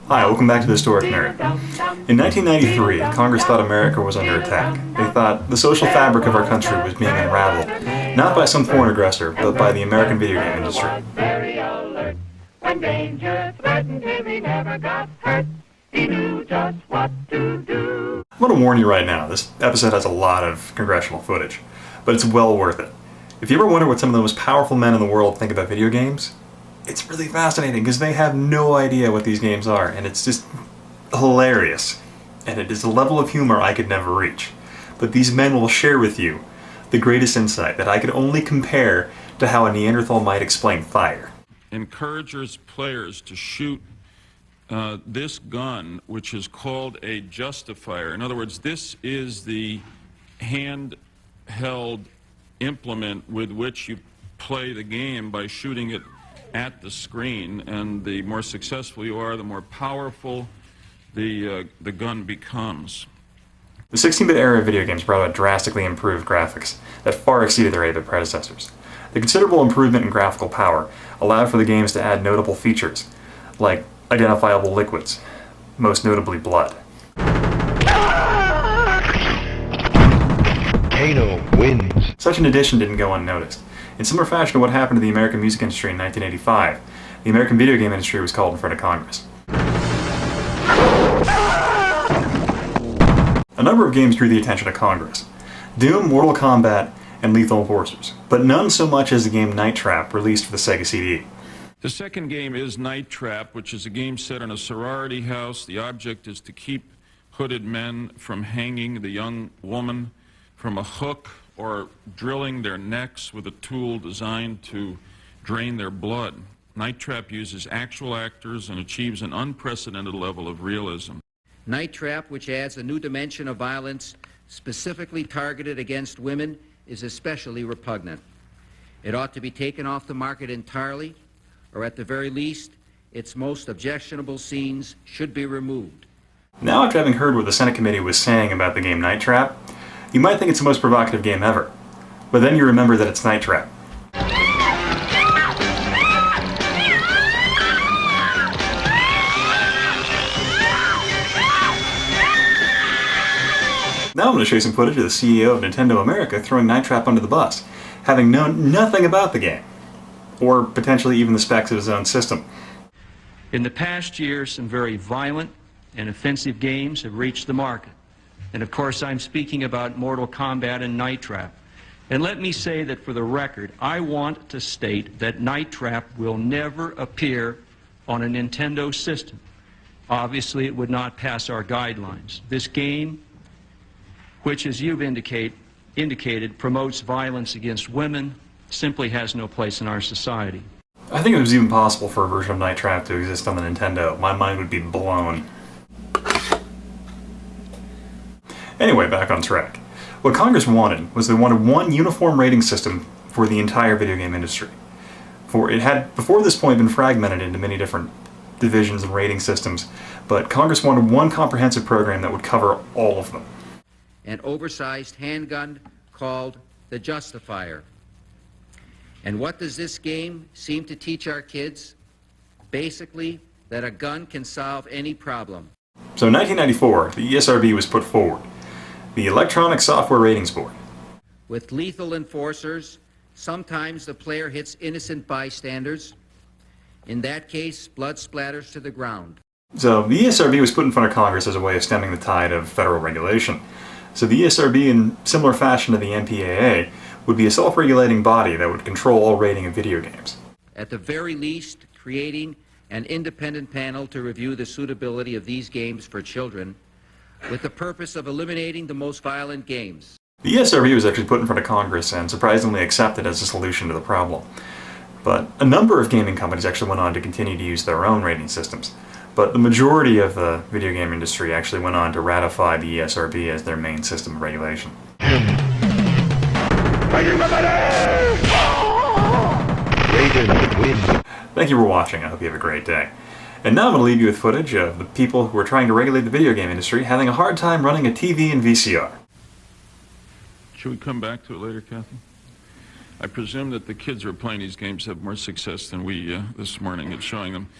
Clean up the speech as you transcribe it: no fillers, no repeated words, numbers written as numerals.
Hi, welcome back to the Historic Nerd. In 1993, Congress thought America was under attack. They thought the social fabric of our country was being unraveled, not by some foreign aggressor, but by the American video game industry. Very alert. When danger threatened him, he never got hurt. He knew just what to do. I want to warn you right now, this episode has a lot of congressional footage, but it's well worth it. If you ever wonder what some of the most powerful men in the world think about video games, it's really fascinating because they have no idea what these games are, and it's just hilarious. And it is a level of humor I could never reach. But these men will share with you the greatest insight that I could only compare to how a Neanderthal might explain fire. Encourages players to shoot this gun, which is called a justifier. In other words, this is the handheld implement with which you play the game by shooting it at the screen, and the more successful you are, the more powerful the gun becomes. The 16-bit era of video games brought about drastically improved graphics that far exceeded their 8-bit predecessors. The considerable improvement in graphical power allowed for the games to add notable features, like identifiable liquids, most notably blood. Kano wins. Such an addition didn't go unnoticed. In similar fashion to what happened to the American music industry in 1985, the American video game industry was called in front of Congress. A number of games drew the attention of Congress: Doom, Mortal Kombat, and Lethal Enforcers, but none so much as the game Night Trap, released for the Sega CD. The second game is Night Trap, which is a game set in a sorority house. The object is to keep hooded men from hanging the young woman from a hook or drilling their necks with a tool designed to drain their blood. Night Trap uses actual actors and achieves an unprecedented level of realism. Night Trap, which adds a new dimension of violence specifically targeted against women, is especially repugnant. It ought to be taken off the market entirely, or at the very least, its most objectionable scenes should be removed. Now, after having heard what the Senate committee was saying about the game Night Trap, you might think it's the most provocative game ever. But then you remember that it's Night Trap. Now I'm going to show you some footage of the CEO of Nintendo America throwing Night Trap under the bus, having known nothing about the game, or potentially even the specs of his own system. In the past year, some very violent and offensive games have reached the market. And of course, I'm speaking about Mortal Kombat and Night Trap. And let me say that for the record, I want to state that Night Trap will never appear on a Nintendo system. Obviously, it would not pass our guidelines. This game, which, as you've indicated, promotes violence against women, simply has no place in our society. I think if it was even possible for a version of Night Trap to exist on the Nintendo, my mind would be blown. Anyway, back on track. What Congress wanted was they wanted one uniform rating system for the entire video game industry. For it had, before this point, been fragmented into many different divisions and rating systems, but Congress wanted one comprehensive program that would cover all of them. An oversized handgun called the Justifier. And what does this game seem to teach our kids? Basically, that a gun can solve any problem. So in 1994, the ESRB was put forward, the Electronic Software Ratings Board. With lethal enforcers, sometimes the player hits innocent bystanders. In that case, blood splatters to the ground. So the ESRB was put in front of Congress as a way of stemming the tide of federal regulation. So the ESRB, in similar fashion to the MPAA, would be a self-regulating body that would control all rating of video games. At the very least, creating an independent panel to review the suitability of these games for children, with the purpose of eliminating the most violent games. The ESRB was actually put in front of Congress and surprisingly accepted as a solution to the problem. But a number of gaming companies actually went on to continue to use their own rating systems. But the majority of the video game industry actually went on to ratify the ESRB as their main system of regulation. Thank you for watching. I hope you have a great day. And now I'm going to leave you with footage of the people who are trying to regulate the video game industry having a hard time running a TV and VCR. Should we come back to it later, Kathy? I presume that the kids who are playing these games have more success than we this morning at showing them.